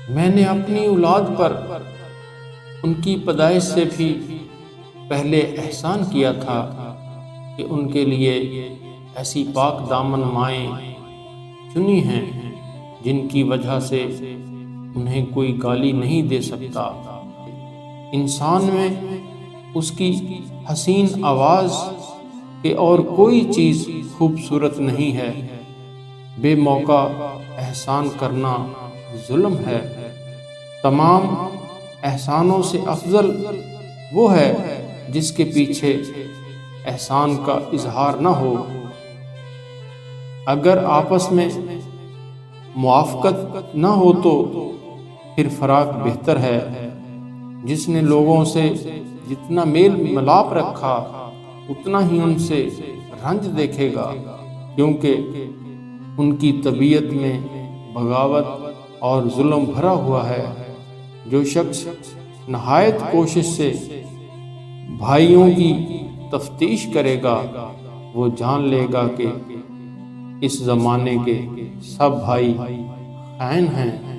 میں نے اپنی اولاد پر ان کی پیدائش سے بھی پہلے احسان کیا تھا کہ ان کے لیے ایسی پاک دامن مائیں چنی ہیں جن کی وجہ سے انہیں کوئی گالی نہیں دے سکتا۔ انسان میں اس کی حسین آواز کہ اور کوئی چیز خوبصورت نہیں ہے۔ بے موقع احسان کرنا ظلم ہے۔ تمام احسانوں سے افضل وہ ہے جس کے پیچھے احسان کا اظہار نہ ہو۔ اگر آپس میں موافقت نہ ہو تو پھر فراق بہتر ہے۔ جس نے لوگوں سے جتنا میل ملاپ رکھا اتنا ہی ان سے رنج دیکھے گا، کیونکہ ان کی طبیعت میں بغاوت اور ظلم بھرا ہوا ہے۔ جو شخص نہایت کوشش سے بھائیوں کی تفتیش کرے گا وہ جان لے گا کہ اس زمانے کے سب بھائی خائن ہیں۔